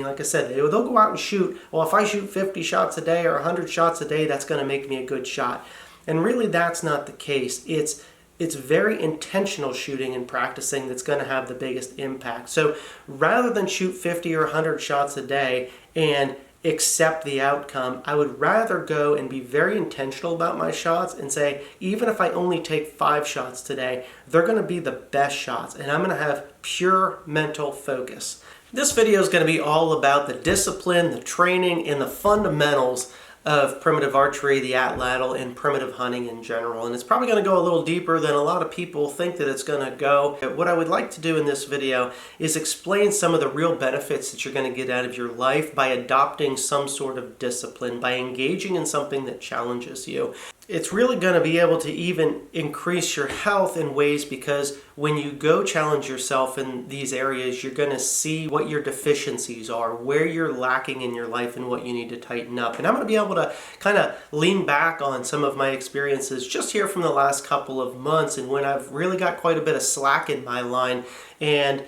Like I said, they'll go out and shoot. Well, if I shoot 50 shots a day or 100 shots a day, that's going to make me a good shot. And really, that's not the case. It's very intentional shooting and practicing that's going to have the biggest impact. So rather than shoot 50 or 100 shots a day and accept the outcome, I would rather go and be very intentional about my shots and say, even if I only take 5 shots today, they're going to be the best shots, and I'm going to have pure mental focus. This video is going to be all about the discipline, the training, and the fundamentals of primitive archery, the atlatl, and primitive hunting in general. And it's probably going to go a little deeper than a lot of people think that it's going to go. What I would like to do in this video is explain some of the real benefits that you're going to get out of your life by adopting some sort of discipline, by engaging in something that challenges you. It's really going to be able to even increase your health in ways, because when you go challenge yourself in these areas, you're going to see what your deficiencies are, where you're lacking in your life, and what you need to tighten up. And I'm going to be able to kind of lean back on some of my experiences just here from the last couple of months, and when I've really got quite a bit of slack in my line and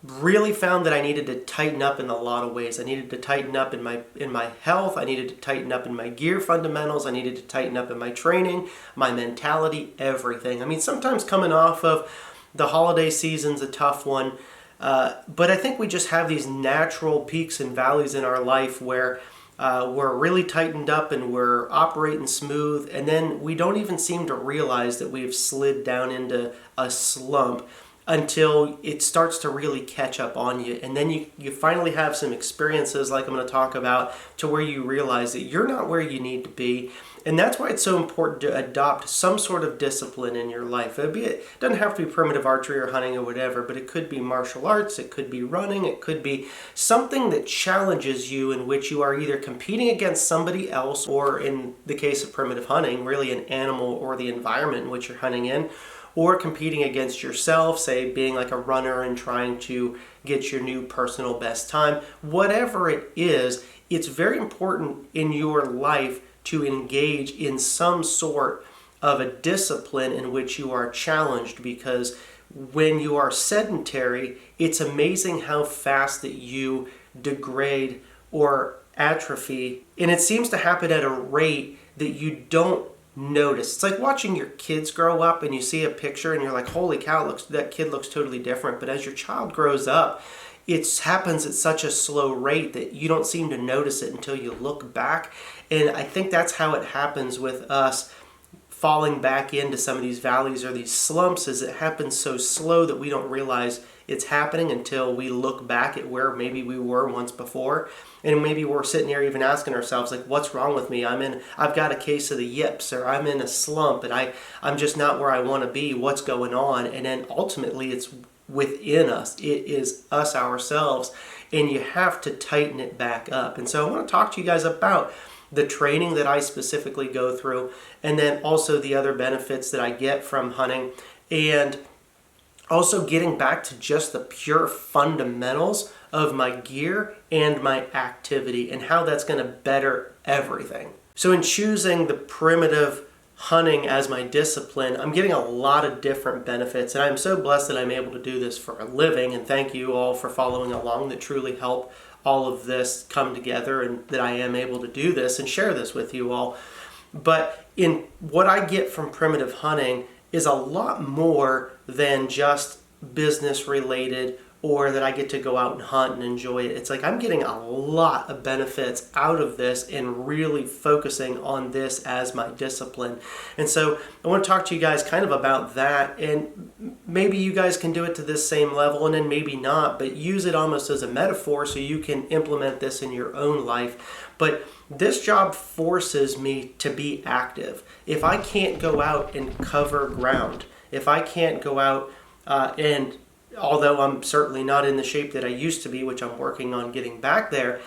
really found that I needed to tighten up in a lot of ways. I needed to tighten up in my health. I needed to tighten up in my gear fundamentals. I needed to tighten up in my training, my mentality, everything. I mean, sometimes coming off of the holiday season's a tough one, but I think we just have these natural peaks and valleys in our life where we're really tightened up and we're operating smooth, and then we don't even seem to realize that we've slid down into a slump until it starts to really catch up on you. And then you finally have some experiences like I'm going to talk about to where you realize that you're not where you need to be. And that's why it's so important to adopt some sort of discipline in your life. It doesn't have to be primitive archery or hunting or whatever, but it could be martial arts, it could be running, it could be something that challenges you, in which you are either competing against somebody else, or in the case of primitive hunting, really an animal or the environment in which you're hunting in, or competing against yourself, say being like a runner and trying to get your new personal best time. Whatever it is, it's very important in your life to engage in some sort of a discipline in which you are challenged, because when you are sedentary, it's amazing how fast that you degrade or atrophy, and it seems to happen at a rate that you don't notice. It's like watching your kids grow up, and you see a picture and you're like, holy cow, that kid looks totally different. But as your child grows up, it happens at such a slow rate that you don't seem to notice it until you look back. And I think that's how it happens with us falling back into some of these valleys or these slumps, is it happens so slow that we don't realize it's happening until we look back at where maybe we were once before. And maybe we're sitting here even asking ourselves, like, what's wrong with me? I've got a case of the yips, or I'm in a slump, and I'm just not where I want to be. What's going on? And then ultimately it's within us. It is us ourselves, and you have to tighten it back up. And so I want to talk to you guys about the training that I specifically go through, and then also the other benefits that I get from hunting, and also getting back to just the pure fundamentals of my gear and my activity, and how that's going to better everything. So in choosing the primitive hunting as my discipline, I'm getting a lot of different benefits, and I'm so blessed that I'm able to do this for a living, and thank you all for following along that truly help all of this come together, and that I am able to do this and share this with you all. But in what I get from primitive hunting is a lot more than just business related, or that I get to go out and hunt and enjoy it. It's like I'm getting a lot of benefits out of this and really focusing on this as my discipline. And so I want to talk to you guys kind of about that, and maybe you guys can do it to this same level, and then maybe not, but use it almost as a metaphor so you can implement this in your own life. But this job forces me to be active. If I can't go out and cover ground, if I can't go out and although I'm certainly not in the shape that I used to be, which I'm working on getting back there,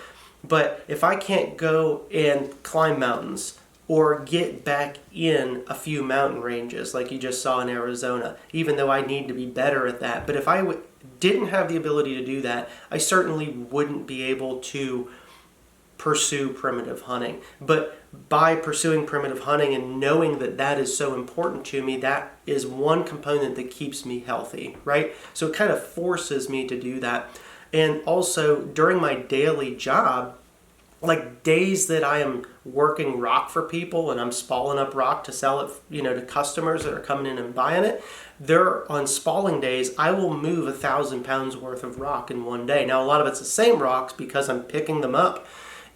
but if I can't go and climb mountains or get back in a few mountain ranges like you just saw in Arizona, even though I need to be better at that, but if I didn't have the ability to do that, I certainly wouldn't be able to pursue primitive hunting. But by pursuing primitive hunting and knowing that that is so important to me, that is one component that keeps me healthy, right? So it kind of forces me to do that. And also during my daily job, like days that I am working rock for people and I'm spalling up rock to sell it, to customers that are coming in and buying it, they're on spalling days, I will move 1,000 pounds worth of rock in one day. Now, a lot of it's the same rocks because I'm picking them up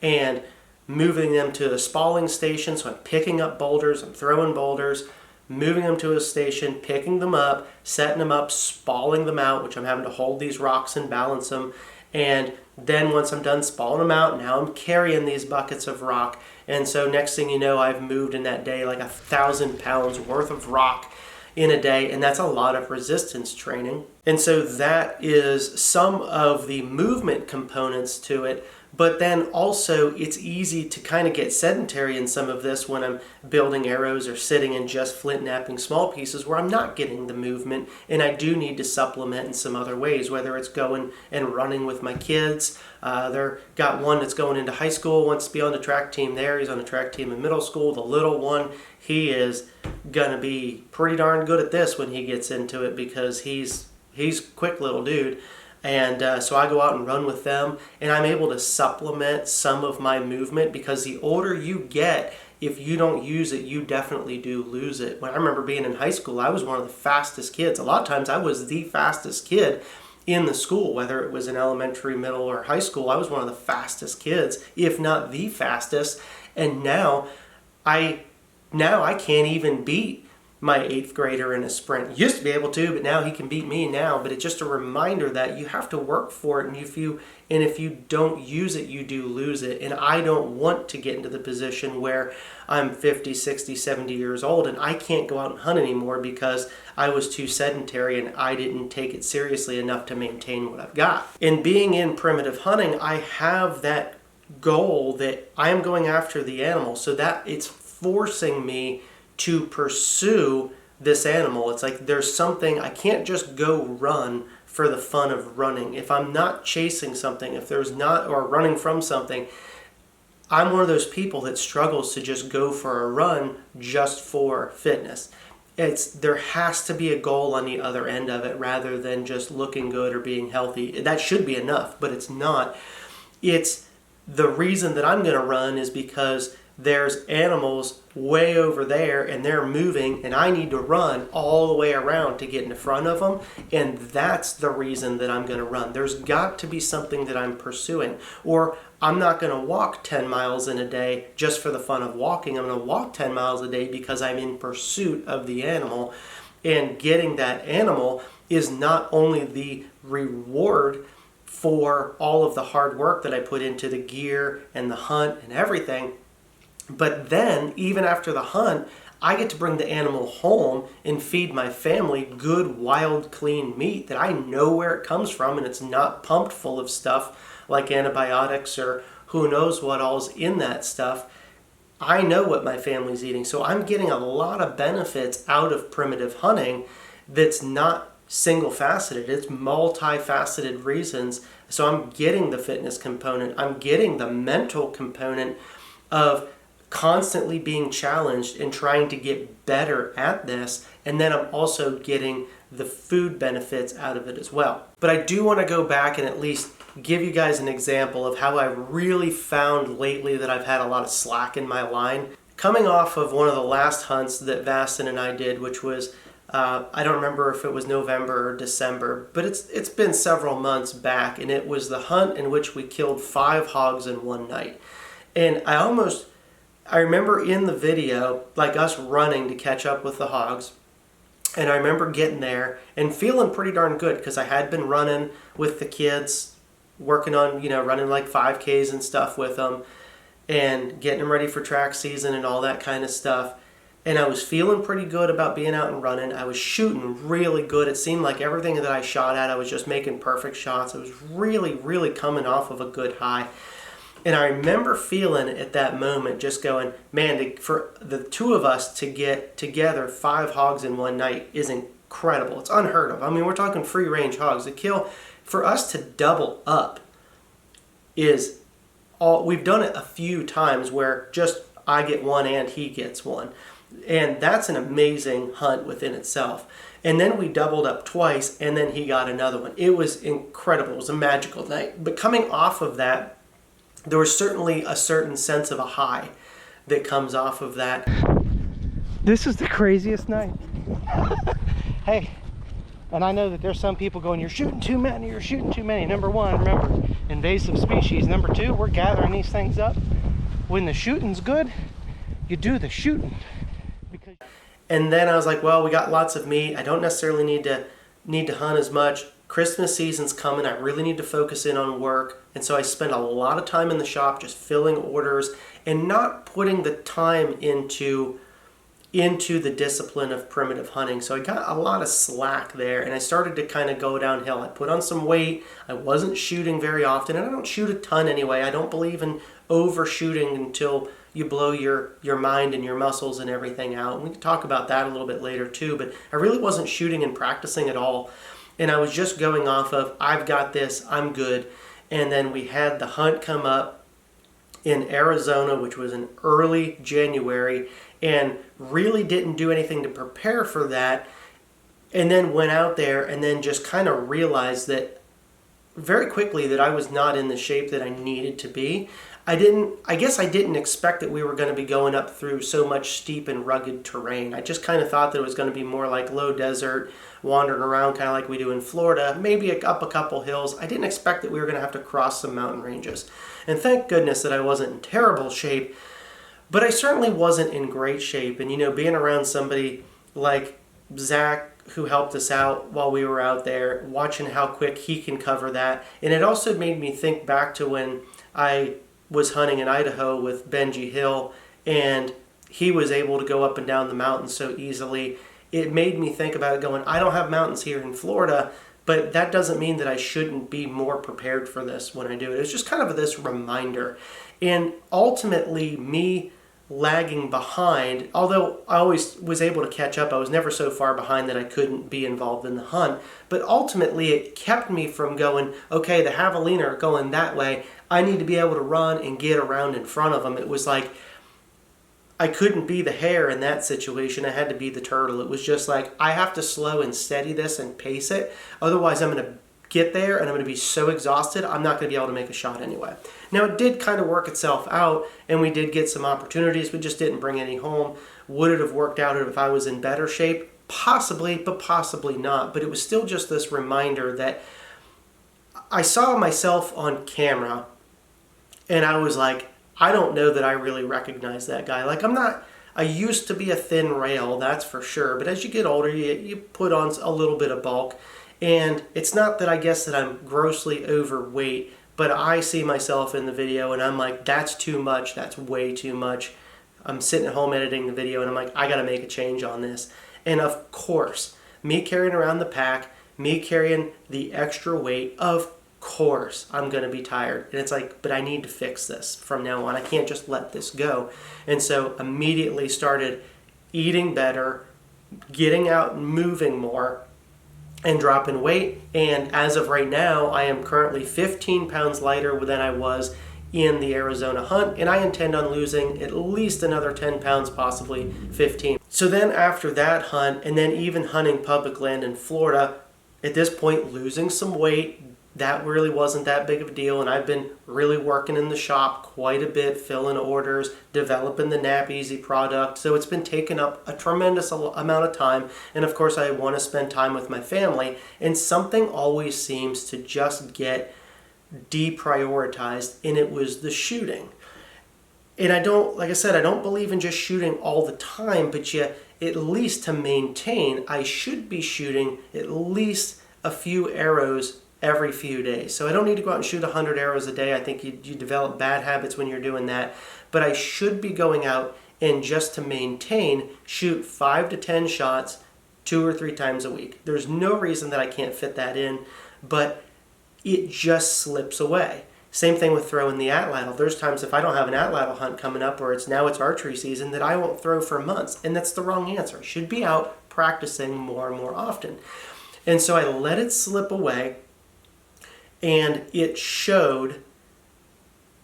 and moving them to the spalling station. So I'm picking up boulders, I'm throwing boulders, moving them to a station, picking them up, setting them up, spalling them out, which I'm having to hold these rocks and balance them. And then once I'm done spalling them out, now I'm carrying these buckets of rock. And so next thing you know, I've moved in that day like 1,000 pounds worth of rock in a day. And that's a lot of resistance training. And so that is some of the movement components to it. But then also it's easy to kind of get sedentary in some of this when I'm building arrows or sitting and just flint knapping small pieces where I'm not getting the movement, and I do need to supplement in some other ways, whether it's going and running with my kids. They're got one that's going into high school, wants to be on the track team there. He's on the track team in middle school. The little one, he is going to be pretty darn good at this when he gets into it because he's a quick little dude. And so I go out and run with them, and I'm able to supplement some of my movement because the older you get, if you don't use it, you definitely do lose it. When I remember being in high school, I was one of the fastest kids. A lot of times I was the fastest kid in the school, whether it was in elementary, middle, or high school. I was one of the fastest kids, if not the fastest. And now I can't even beat my 8th grader in a sprint. Used to be able to, but now he can beat me now. But it's just a reminder that you have to work for it, and if you don't use it, you do lose it. And I don't want to get into the position where I'm 50, 60, 70 years old and I can't go out and hunt anymore because I was too sedentary and I didn't take it seriously enough to maintain what I've got. In being in primitive hunting, I have that goal that I am going after the animal, so that it's forcing me to pursue this animal. It's like there's something, I can't just go run for the fun of running. If I'm not chasing something, if there's not, or running from something, I'm one of those people that struggles to just go for a run just for fitness. There has to be a goal on the other end of it rather than just looking good or being healthy. That should be enough, but it's not. It's the reason that I'm going to run is because there's animals way over there and they're moving and I need to run all the way around to get in front of them, and that's the reason that I'm going to run. There's got to be something that I'm pursuing, or I'm not going to walk 10 miles in a day just for the fun of walking. I'm going to walk 10 miles a day because I'm in pursuit of the animal, and getting that animal is not only the reward for all of the hard work that I put into the gear and the hunt and everything, but then, even after the hunt, I get to bring the animal home and feed my family good, wild, clean meat that I know where it comes from, and it's not pumped full of stuff like antibiotics or who knows what all's in that stuff. I know what my family's eating, so I'm getting a lot of benefits out of primitive hunting that's not single-faceted. It's multifaceted reasons. So I'm getting the fitness component. I'm getting the mental component of constantly being challenged and trying to get better at this, and then I'm also getting the food benefits out of it as well. But I do want to go back and at least give you guys an example of how I really found lately that I've had a lot of slack in my line. Coming off of one of the last hunts that Vastin and I did, which was I don't remember if it was November or December, but it's been several months back, and it was the hunt in which we killed 5 hogs in one night. And I remember in the video, like us running to catch up with the hogs, and I remember getting there and feeling pretty darn good because I had been running with the kids, working on, running like 5Ks and stuff with them and getting them ready for track season and all that kind of stuff. And I was feeling pretty good about being out and running. I was shooting really good. It seemed like everything that I shot at, I was just making perfect shots. I was really, really coming off of a good high. And I remember feeling at that moment just going, man, for the two of us to get together 5 hogs in one night is incredible. It's unheard of. I mean, we're talking free range hogs. The kill, for us to double up is all, we've done it a few times where just I get one and he gets one. And that's an amazing hunt within itself. And then we doubled up twice, and then he got another one. It was incredible. It was a magical night. But coming off of that, there was certainly a certain sense of a high that comes off of that. This is the craziest night. Hey, and I know that there's some people going, you're shooting too many, you're shooting too many. Number one, remember, invasive species. Number two, we're gathering these things up. When the shooting's good, you do the shooting. And then I was like, well, we got lots of meat. I don't necessarily need to hunt as much. Christmas season's coming. I really need to focus in on work. And so I spent a lot of time in the shop just filling orders and not putting the time into the discipline of primitive hunting. So I got a lot of slack there, and I started to kind of go downhill. I put on some weight. I wasn't shooting very often, and I don't shoot a ton anyway. I don't believe in overshooting until you blow your mind and your muscles and everything out. And we can talk about that a little bit later too, but I really wasn't shooting and practicing at all. And I was just going off of, I've got this, I'm good. And then we had the hunt come up in Arizona, which was in early January, and really didn't do anything to prepare for that. And then went out there and then just kind of realized that very quickly that I was not in the shape that I needed to be. I guess I didn't expect that we were going to be going up through so much steep and rugged terrain. I just kind of thought that it was going to be more like low desert, wandering around kind of like we do in Florida, maybe up a couple hills. I didn't expect that we were going to have to cross some mountain ranges. And thank goodness that I wasn't in terrible shape, but I certainly wasn't in great shape. And, being around somebody like Zach, who helped us out while we were out there, watching how quick he can cover that. And it also made me think back to when I was hunting in Idaho with Benji Hill, and he was able to go up and down the mountains so easily. It made me think about it going, I don't have mountains here in Florida, but that doesn't mean that I shouldn't be more prepared for this when I do it. It's just kind of this reminder. And ultimately, me lagging behind, although I always was able to catch up, I was never so far behind that I couldn't be involved in the hunt, but ultimately it kept me from going, okay, the javelina are going that way, I need to be able to run and get around in front of them. It was like I couldn't be the hare in that situation. I had to be the turtle. It was just like, I have to slow and steady this and pace it. Otherwise, I'm going to get there and I'm going to be so exhausted, I'm not going to be able to make a shot anyway. Now, it did kind of work itself out, and we did get some opportunities. We just didn't bring any home. Would it have worked out if I was in better shape? Possibly, but possibly not. But it was still just this reminder that I saw myself on camera, and I was like, I don't know that I really recognize that guy. Like, I used to be a thin rail, that's for sure. But as you get older, you put on a little bit of bulk. And it's not that I guess that I'm grossly overweight, but I see myself in the video and I'm like, that's too much, that's way too much. I'm sitting at home editing the video and I'm like, I gotta make a change on this. And of course, me carrying around the pack, me carrying the extra weight, of course I'm gonna be tired. And it's like, but I need to fix this from now on. I can't just let this go. And so immediately started eating better, getting out and moving more, and dropping weight. And as of right now, I am currently 15 pounds lighter than I was in the Arizona hunt, and I intend on losing at least another 10 pounds, possibly 15. So then after that hunt, and then even hunting public land in Florida, at this point losing some weight, that really wasn't that big of a deal, and I've been really working in the shop quite a bit, filling orders, developing the Nap Easy product, so it's been taking up a tremendous amount of time, and of course I want to spend time with my family, and something always seems to just get deprioritized, and it was the shooting. And I don't, like I said, I don't believe in just shooting all the time, but yet at least to maintain, I should be shooting at least a few arrows every few days. So I don't need to go out and shoot 100 arrows a day. I think you develop bad habits when you're doing that. But I should be going out and, just to maintain, shoot 5 to 10 shots 2 or 3 times a week. There's no reason that I can't fit that in, but it just slips away. Same thing with throwing the atlatl. There's times if I don't have an atlatl hunt coming up, or it's archery season, that I won't throw for months. And that's the wrong answer. I should be out practicing more and more often. And so I let it slip away. And it showed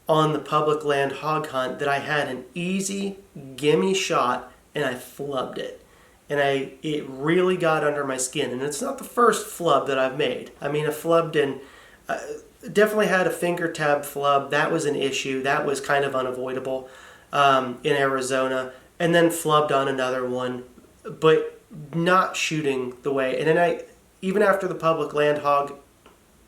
on the public land hog hunt that I had an easy, gimme shot and I flubbed it. And it really got under my skin. And it's not the first flub that I've made. I mean, I flubbed in, definitely had a finger tab flub. That was an issue. That was kind of unavoidable in Arizona. And then flubbed on another one, but not shooting the way. And then even after the public land hog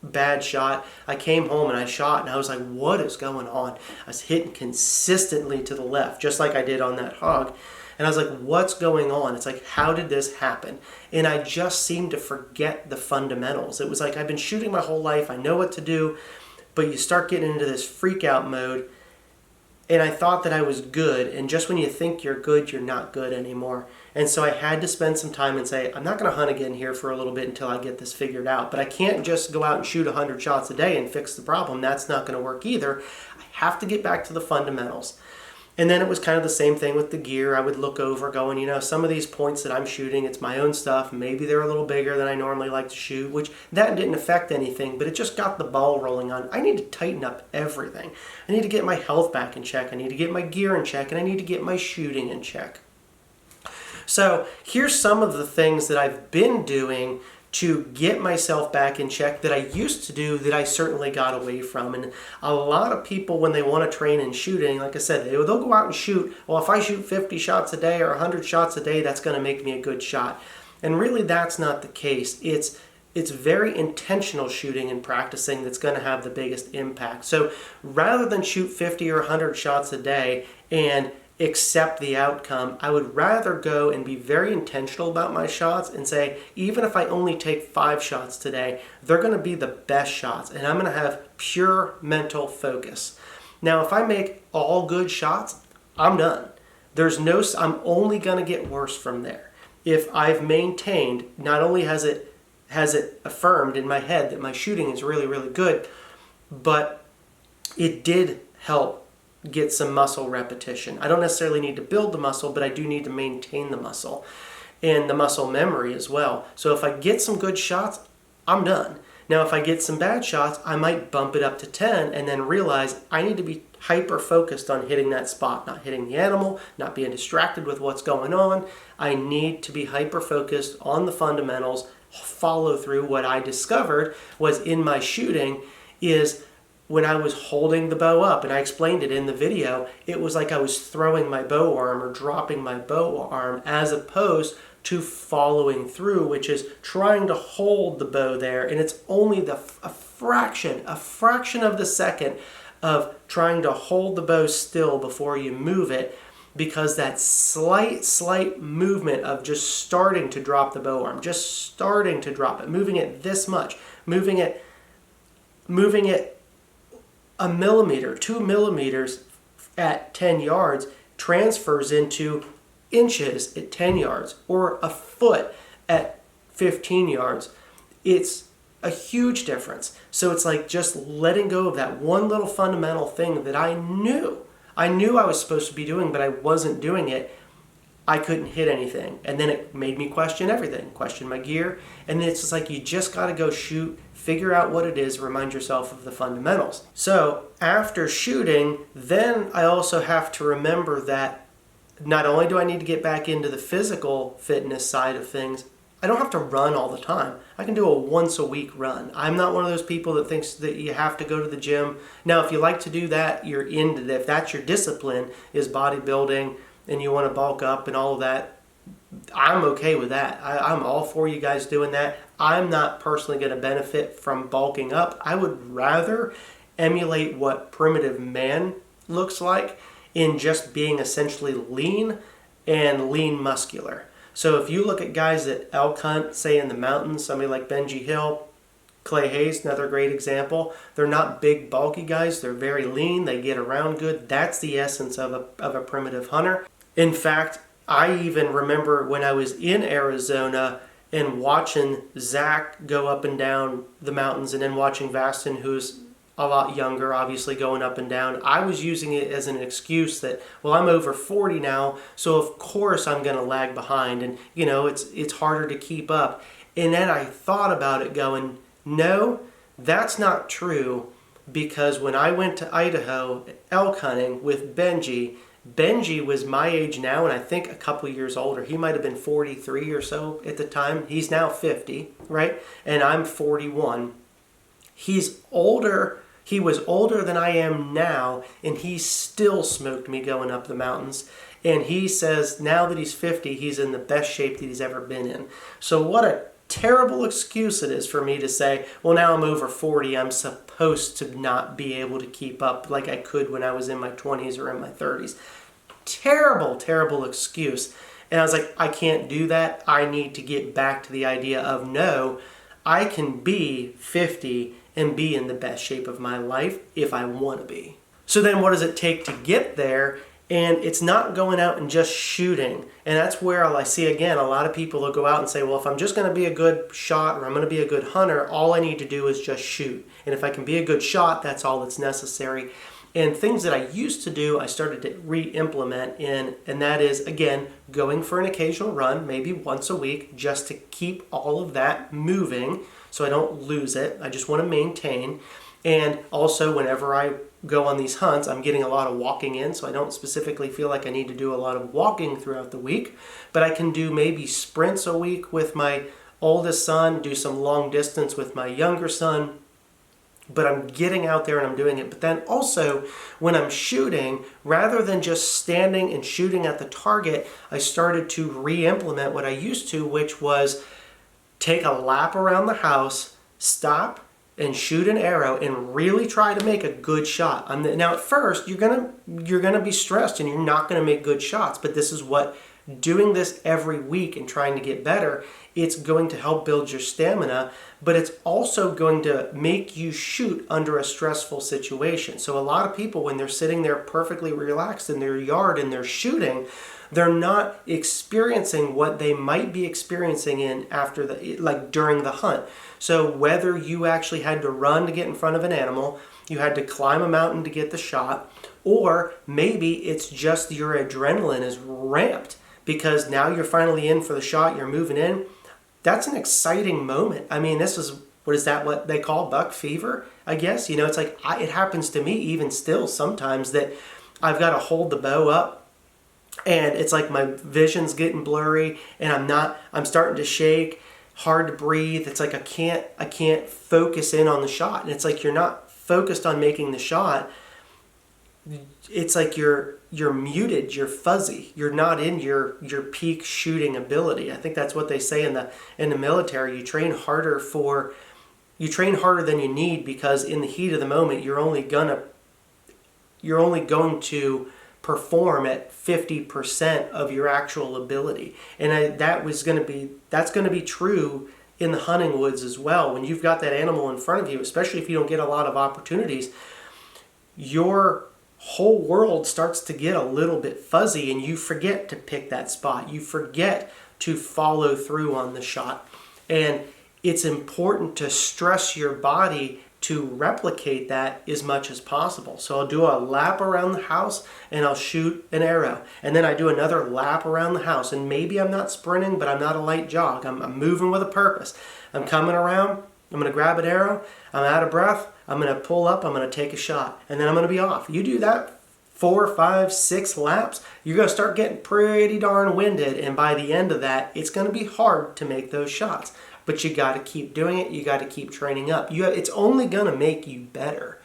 bad shot, I came home and I shot and I was like, what is going on? I was hitting consistently to the left, just like I did on that hog. And I was like, what's going on? It's like, how did this happen? And I just seemed to forget the fundamentals. It was like, I've been shooting my whole life. I know what to do, but you start getting into this freak out mode. And I thought that I was good. And just when you think you're good, you're not good anymore. And so I had to spend some time and say, I'm not going to hunt again here for a little bit until I get this figured out. But I can't just go out and shoot 100 shots a day and fix the problem. That's not going to work either. I have to get back to the fundamentals. And then it was kind of the same thing with the gear. I would look over going, some of these points that I'm shooting, it's my own stuff. Maybe they're a little bigger than I normally like to shoot, which that didn't affect anything, but it just got the ball rolling on. I need to tighten up everything. I need to get my health back in check. I need to get my gear in check, and I need to get my shooting in check. So here's some of the things that I've been doing to get myself back in check that I used to do that I certainly got away from. And a lot of people, when they want to train in shooting, like I said, they'll go out and shoot. Well, if I shoot 50 shots a day or 100 shots a day, that's going to make me a good shot. And really, that's not the case. It's very intentional shooting and practicing that's going to have the biggest impact. So rather than shoot 50 or 100 shots a day and accept the outcome, I would rather go and be very intentional about my shots and say, even if I only take 5 shots today, they're going to be the best shots, and I'm going to have pure mental focus. Now, if I make all good shots, I'm done. I'm only going to get worse from there. If I've maintained, not only has it affirmed in my head that my shooting is really, really good, but it did help get some muscle repetition. I don't necessarily need to build the muscle, but I do need to maintain the muscle and the muscle memory as well. So if I get some good shots, I'm done. Now, if I get some bad shots, I might bump it up to 10 and then realize I need to be hyper focused on hitting that spot, not hitting the animal, not being distracted with what's going on. I need to be hyper focused on the fundamentals, follow through. What I discovered was in my shooting is when I was holding the bow up, and I explained it in the video, it was like I was throwing my bow arm or dropping my bow arm as opposed to following through, which is trying to hold the bow there, and it's only a fraction of the second of trying to hold the bow still before you move it, because that slight movement of just starting to drop the bow arm, just starting to drop it, moving it this much, moving it a millimeter, 2 millimeters at 10 yards transfers into inches at 10 yards or a foot at 15 yards. It's a huge difference. So it's like just letting go of that one little fundamental thing that I knew I was supposed to be doing, but I wasn't doing it. I couldn't hit anything. And then it made me question everything, question my gear. And then it's just like you just got to go shoot, figure out what it is, remind yourself of the fundamentals. So after shooting, then I also have to remember that not only do I need to get back into the physical fitness side of things, I don't have to run all the time. I can do a once a week run. I'm not one of those people that thinks that you have to go to the gym. Now, if you like to do that, you're into that. If that's your discipline, is bodybuilding, and you want to bulk up and all of that, I'm okay with that. I'm all for you guys doing that. I'm not personally going to benefit from bulking up. I would rather emulate what primitive man looks like in just being essentially lean and lean muscular. So if you look at guys that elk hunt, say in the mountains, somebody like Benji Hill, Clay Hayes, another great example. They're not big, bulky guys. They're very lean. They get around good. That's the essence of a primitive hunter. In fact, I even remember when I was in Arizona and watching Zach go up and down the mountains, and then watching Vastin, who's a lot younger, obviously going up and down. I was using it as an excuse that, well, I'm over 40 now, so of course I'm going to lag behind, and it's harder to keep up. And then I thought about it going, no, that's not true, because when I went to Idaho elk hunting with Benji, Benji was my age now, and I think a couple years older. He might have been 43 or so at the time. He's now 50, right? And I'm 41. He's older. He was older than I am now, and he still smoked me going up the mountains. And he says now that he's 50, he's in the best shape that he's ever been in. So what a terrible excuse it is for me to say, well, now I'm over 40, I'm supposed to not be able to keep up like I could when I was in my 20s or in my 30s. Terrible, terrible excuse. And I was like, I can't do that. I need to get back to the idea of, no, I can be 50 and be in the best shape of my life if I want to be. So then what does it take to get there? And it's not going out and just shooting. And that's where I see, again, a lot of people will go out and say, well, if I'm just going to be a good shot or I'm going to be a good hunter, all I need to do is just shoot. And if I can be a good shot, that's all that's necessary. And things that I used to do, I started to re-implement in, and that is, again, going for an occasional run, maybe once a week, just to keep all of that moving so I don't lose it. I just want to maintain. And also, whenever I go on these hunts, I'm getting a lot of walking in, so I don't specifically feel like I need to do a lot of walking throughout the week, but I can do maybe sprints a week with my oldest son, do some long distance with my younger son, but I'm getting out there and I'm doing it. But then also, when I'm shooting, rather than just standing and shooting at the target, I started to re-implement what I used to, which was take a lap around the house, stop, and shoot an arrow and really try to make a good shot. Now at first you're gonna be stressed and you're not gonna make good shots, but this is what doing this every week and trying to get better, it's going to help build your stamina, but it's also going to make you shoot under a stressful situation. So a lot of people, when they're sitting there perfectly relaxed in their yard and they're shooting, they're not experiencing what they might be experiencing during the hunt. So whether you actually had to run to get in front of an animal, you had to climb a mountain to get the shot, or maybe it's just your adrenaline is ramped because now you're finally in for the shot, you're moving in. That's an exciting moment. I mean, what they call buck fever, I guess? It's like, it happens to me even still sometimes that I've got to hold the bow up and it's like my vision's getting blurry and I'm starting to shake, hard to breathe. It's like I can't focus in on the shot. And it's like you're not focused on making the shot. It's like you're muted, you're fuzzy. You're not in your peak shooting ability. I think that's what they say in the military. You train harder than you need because in the heat of the moment you're only going to perform at 50% of your actual ability. And that's going to be true in the hunting woods as well. When you've got that animal in front of you, especially if you don't get a lot of opportunities, your whole world starts to get a little bit fuzzy and you forget to pick that spot. You forget to follow through on the shot. And it's important to stress your body to replicate that as much as possible. So I'll do a lap around the house and I'll shoot an arrow. And then I do another lap around the house. And maybe I'm not sprinting, but I'm not a light jog. I'm moving with a purpose. I'm coming around. I'm going to grab an arrow. I'm out of breath. I'm going to pull up. I'm going to take a shot. And then I'm going to be off. You do that 4, 5, 6 laps, you're going to start getting pretty darn winded. And by the end of that, it's going to be hard to make those shots. But you got to keep doing it. You got to keep training up. It's only going to make you better.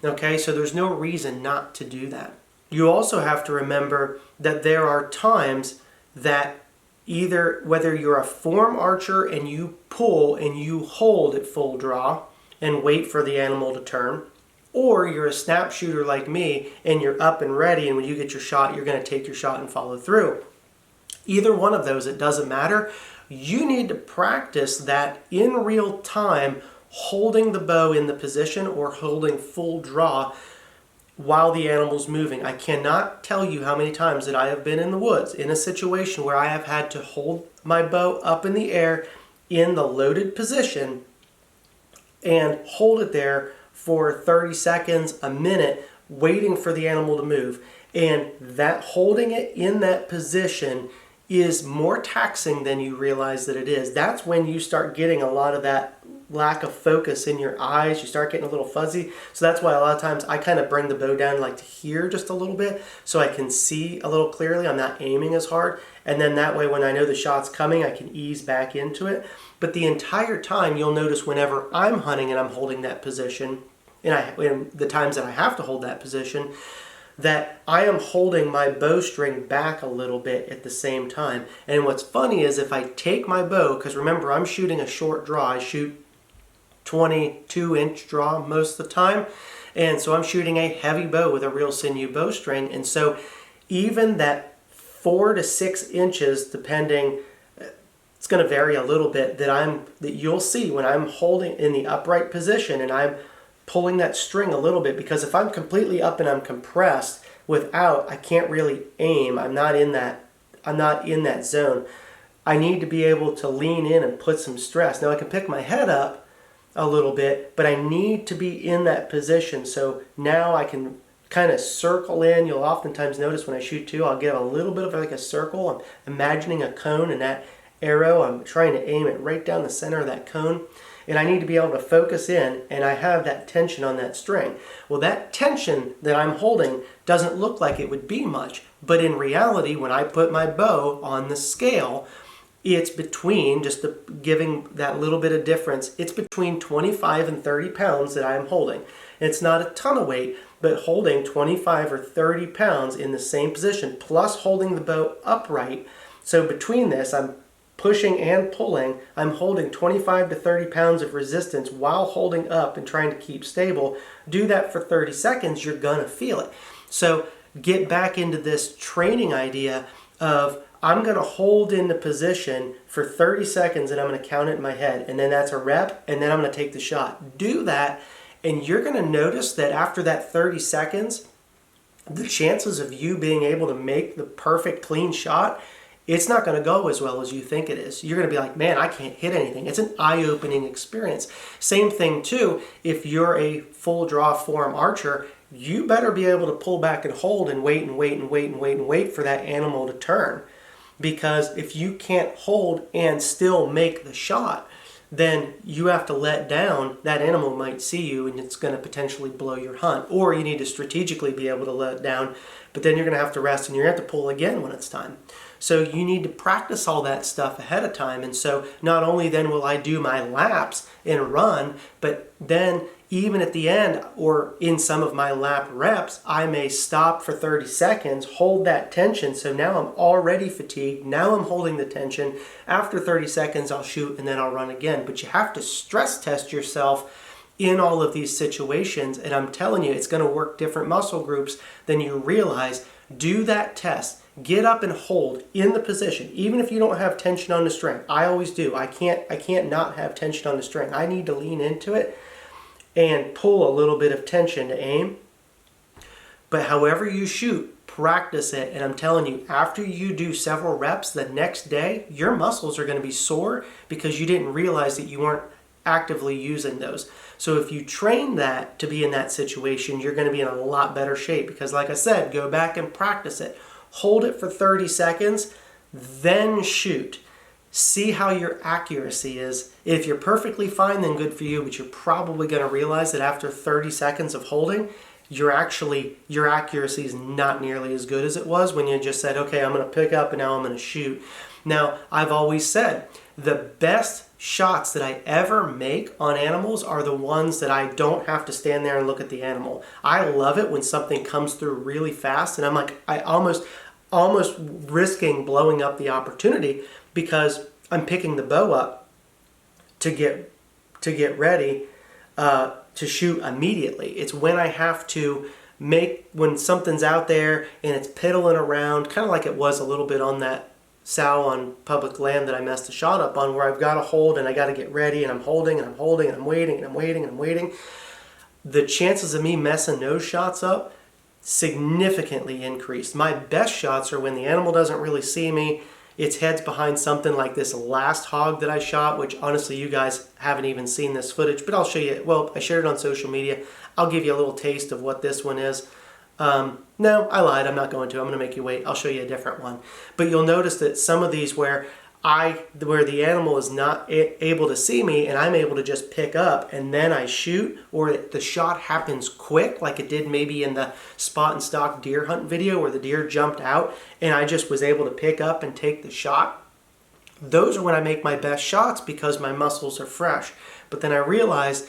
Okay, so there's no reason not to do that. You also have to remember that there are times that either whether you're a form archer and you pull and you hold at full draw and wait for the animal to turn, or you're a snap shooter like me and you're up and ready, and when you get your shot, you're going to take your shot and follow through. Either one of those, it doesn't matter. You need to practice that in real time, holding the bow in the position or holding full draw while the animal's moving. I cannot tell you how many times that I have been in the woods in a situation where I have had to hold my bow up in the air in the loaded position and hold it there for 30 seconds, a minute, waiting for the animal to move. And that holding it in that position is more taxing than you realize that it is. That's when you start getting a lot of that lack of focus in your eyes. You start getting a little fuzzy. So that's why a lot of times I kind of bring the bow down like to here just a little bit so I can see a little clearly. I'm not aiming as hard. And then that way when I know the shot's coming, I can ease back into it. But the entire time you'll notice whenever I'm hunting and I'm holding that position, and the times that I have to hold that position, that I am holding my bowstring back a little bit at the same time. And what's funny is if I take my bow, because remember I'm shooting a short draw, I shoot 22-inch draw most of the time, and so I'm shooting a heavy bow with a real sinew bowstring, and so even that 4 to 6 inches, depending, it's going to vary a little bit, that you'll see when I'm holding in the upright position and I'm pulling that string a little bit, because if I'm completely up and I'm compressed without, I can't really aim. I'm not in that zone. I need to be able to lean in and put some stress. Now I can pick my head up a little bit, but I need to be in that position. So now I can kind of circle in. You'll oftentimes notice when I shoot too, I'll give a little bit of like a circle. I'm imagining a cone, and that arrow, I'm trying to aim it right down the center of that cone. And I need to be able to focus in, and I have that tension on that string. Well, that tension that I'm holding doesn't look like it would be much, but in reality, when I put my bow on the scale, it's between, giving that little bit of difference, it's between 25 and 30 pounds that I'm holding. It's not a ton of weight, but holding 25 or 30 pounds in the same position, plus holding the bow upright. So between this, I'm pushing and pulling, I'm holding 25 to 30 pounds of resistance while holding up and trying to keep stable. Do that for 30 seconds, you're gonna feel it. So get back into this training idea of I'm gonna hold in the position for 30 seconds and I'm gonna count it in my head, and then that's a rep, and then I'm gonna take the shot. Do that, and you're gonna notice that after that 30 seconds, the chances of you being able to make the perfect clean shot, it's not going to go as well as you think it is. You're going to be like, man, I can't hit anything. It's an eye-opening experience. Same thing too, if you're a full draw form archer, you better be able to pull back and hold and wait and wait and wait and wait and wait for that animal to turn. Because if you can't hold and still make the shot, then you have to let down. That animal might see you and it's going to potentially blow your hunt. Or you need to strategically be able to let down, but then you're going to have to rest and you're going to have to pull again when it's time. So you need to practice all that stuff ahead of time. And so not only then will I do my laps and run, but then even at the end or in some of my lap reps, I may stop for 30 seconds, hold that tension. So now I'm already fatigued. Now I'm holding the tension. After 30 seconds, I'll shoot and then I'll run again. But you have to stress test yourself in all of these situations. And I'm telling you, it's going to work different muscle groups than you realize. Do that test. Get up and hold in the position, even if you don't have tension on the string. I always do. I can't not have tension on the string. I need to lean into it and pull a little bit of tension to aim. But however you shoot, practice it. And I'm telling you, after you do several reps, the next day, your muscles are going to be sore because you didn't realize that you weren't actively using those. So if you train that to be in that situation, you're going to be in a lot better shape because like I said, go back and practice it. Hold it for 30 seconds, then shoot. See how your accuracy is. If you're perfectly fine, then good for you, but you're probably going to realize that after 30 seconds of holding, your accuracy is not nearly as good as it was when you just said, okay, I'm going to pick up and now I'm going to shoot. Now, I've always said the best shots that I ever make on animals are the ones that I don't have to stand there and look at the animal. I love it when something comes through really fast and I'm like, I almost risking blowing up the opportunity because I'm picking the bow up to get ready to shoot immediately. It's when I have to when something's out there and it's piddling around, kind of like it was a little bit on that sow on public land that I messed the shot up on, where I've got to hold and I got to get ready and I'm holding and I'm holding and I'm waiting and I'm waiting and I'm waiting. The chances of me messing those shots up significantly increased. My best shots are when the animal doesn't really see me. Its head's behind something like this last hog that I shot, which honestly you guys haven't even seen this footage, but I'll show you. Well, I shared it on social media. I'll give you a little taste of what this one is. No, I lied. I'm not going to. I'm going to make you wait. I'll show you a different one. But you'll notice that some of these where the animal is not able to see me and I'm able to just pick up and then I shoot, or the shot happens quick, like it did maybe in the spot and stock deer hunt video where the deer jumped out and I just was able to pick up and take the shot. Those are when I make my best shots because my muscles are fresh. But then I realized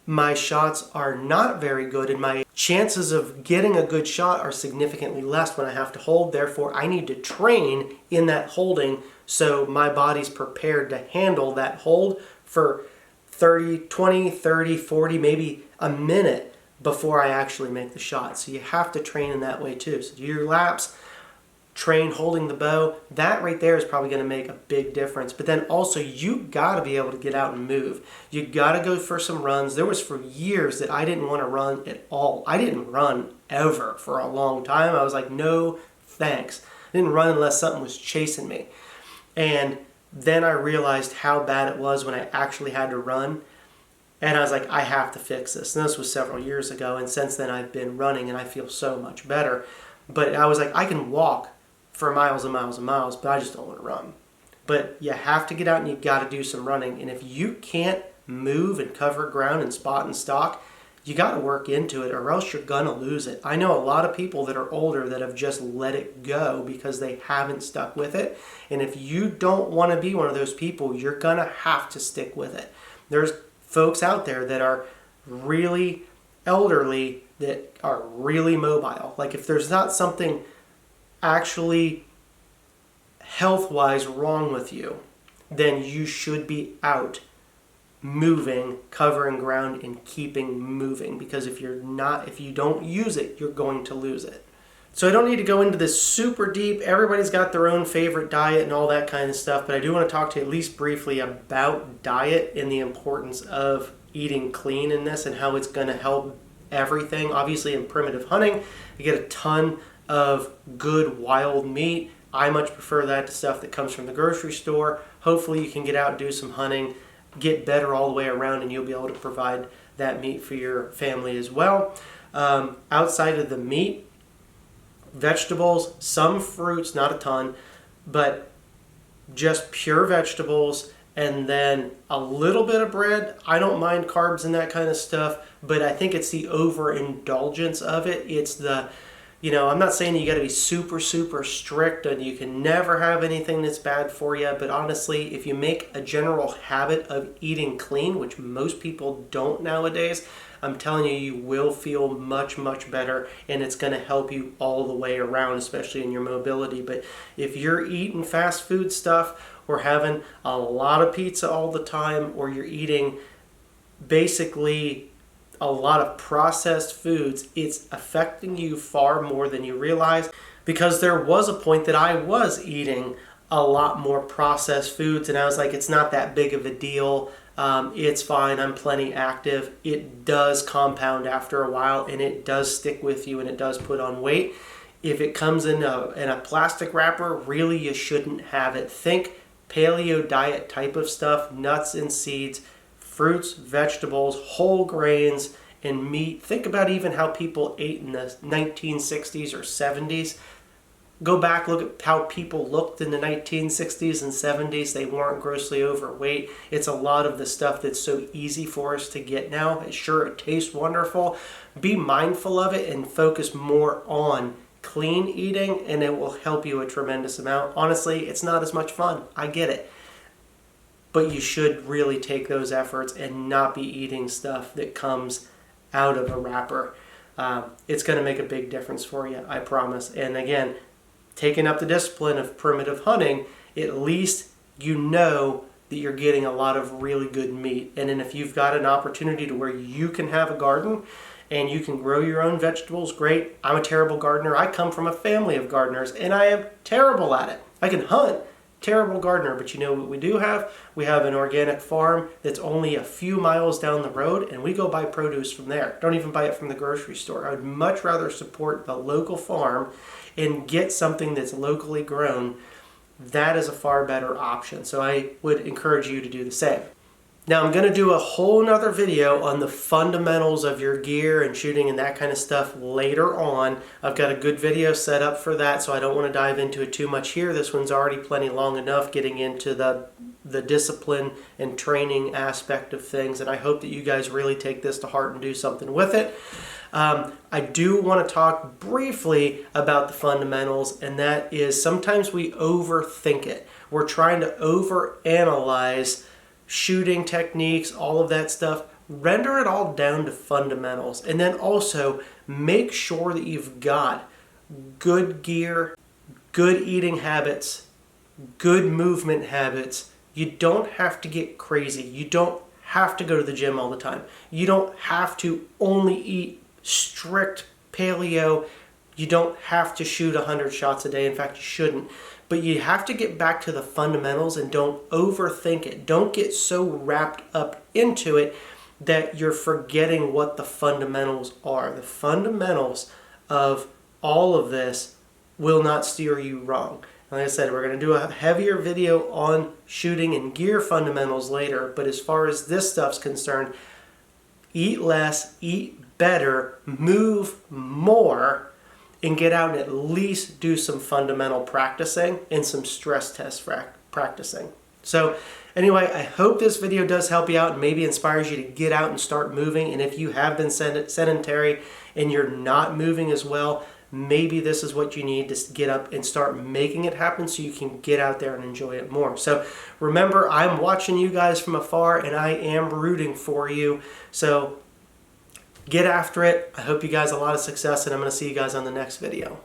my shots are not very good and my chances of getting a good shot are significantly less when I have to hold. Therefore, I need to train in that holding so my body's prepared to handle that hold for 20, 30, 40, maybe a minute before I actually make the shot. So you have to train in that way too. So do your laps, train holding the bow. That right there is probably going to make a big difference. But then also you got to be able to get out and move. You got to go for some runs. There was for years that I didn't want to run at all. I didn't run ever for a long time. I was like, no thanks. I didn't run unless something was chasing me. And then I realized how bad it was when I actually had to run. And I was like, I have to fix this. And this was several years ago. And since then I've been running and I feel so much better. But I was like, I can walk for miles and miles and miles, but I just don't want to run. But you have to get out and you've got to do some running. And if you can't move and cover ground and spot and stalk, you got to work into it or else you're going to lose it. I know a lot of people that are older that have just let it go because they haven't stuck with it. And if you don't want to be one of those people, you're going to have to stick with it. There's folks out there that are really elderly that are really mobile. Like if there's not something actually health-wise wrong with you, then you should be out moving, covering ground, and keeping moving. Because if you don't use it, you're going to lose it. So I don't need to go into this super deep. Everybody's got their own favorite diet and all that kind of stuff, but I do want to talk to you at least briefly about diet and the importance of eating clean in this and how it's going to help everything. Obviously in primitive hunting, you get a ton of good wild meat. I much prefer that to stuff that comes from the grocery store. Hopefully you can get out and do some hunting, get better all the way around, and you'll be able to provide that meat for your family as well. Outside of the meat, vegetables, some fruits, not a ton, but just pure vegetables, and then a little bit of bread. I don't mind carbs and that kind of stuff, but I think it's the overindulgence of it. It's the I'm not saying you got to be super, super strict and you can never have anything that's bad for you. But honestly, if you make a general habit of eating clean, which most people don't nowadays, I'm telling you, you will feel much, much better. And it's going to help you all the way around, especially in your mobility. But if you're eating fast food stuff or having a lot of pizza all the time, or you're eating basically a lot of processed foods, it's affecting you far more than you realize. Because there was a point that I was eating a lot more processed foods and I was like, it's not that big of a deal. It's fine. I'm plenty active. It does compound after a while and it does stick with you and it does put on weight. If it comes in a plastic wrapper, really you shouldn't have it. Think paleo diet type of stuff, nuts and seeds, fruits, vegetables, whole grains, and meat. Think about even how people ate in the 1960s or 70s. Go back, look at how people looked in the 1960s and 70s. They weren't grossly overweight. It's a lot of the stuff that's so easy for us to get now. Sure, it tastes wonderful. Be mindful of it and focus more on clean eating, and it will help you a tremendous amount. Honestly, it's not as much fun. I get it. But you should really take those efforts and not be eating stuff that comes out of a wrapper. It's going to make a big difference for you, I promise. And again, taking up the discipline of primitive hunting, at least you know that you're getting a lot of really good meat. And then if you've got an opportunity to where you can have a garden and you can grow your own vegetables, great. I'm a terrible gardener. I come from a family of gardeners and I am terrible at it. I can hunt, terrible gardener, but you know what we do have? We have an organic farm that's only a few miles down the road and we go buy produce from there. Don't even buy it from the grocery store. I would much rather support the local farm and get something that's locally grown. That is a far better option. So I would encourage you to do the same. Now I'm going to do a whole nother video on the fundamentals of your gear and shooting and that kind of stuff later on. I've got a good video set up for that, so I don't want to dive into it too much here. This one's already plenty long enough getting into the discipline and training aspect of things, and I hope that you guys really take this to heart and do something with it. I do want to talk briefly about the fundamentals, and that is sometimes we overthink it. We're trying to overanalyze shooting techniques, all of that stuff. Render it all down to fundamentals, and then also make sure that you've got good gear, good eating habits, good movement habits. You don't have to get crazy. You don't have to go to the gym all the time. You don't have to only eat strict paleo. You don't have to shoot 100 shots a day. In fact, you shouldn't. But you have to get back to the fundamentals and don't overthink it. Don't get so wrapped up into it that you're forgetting what the fundamentals are. The fundamentals of all of this will not steer you wrong. Like I said, we're going to do a heavier video on shooting and gear fundamentals later, but as far as this stuff's concerned, eat less, eat better, move more, and get out and at least do some fundamental practicing and some stress test practicing. So anyway, I hope this video does help you out and maybe inspires you to get out and start moving. And if you have been sedentary and you're not moving as well, maybe this is what you need to get up and start making it happen so you can get out there and enjoy it more. So remember, I'm watching you guys from afar and I am rooting for you. So get after it. I hope you guys have a lot of success, and I'm going to see you guys on the next video.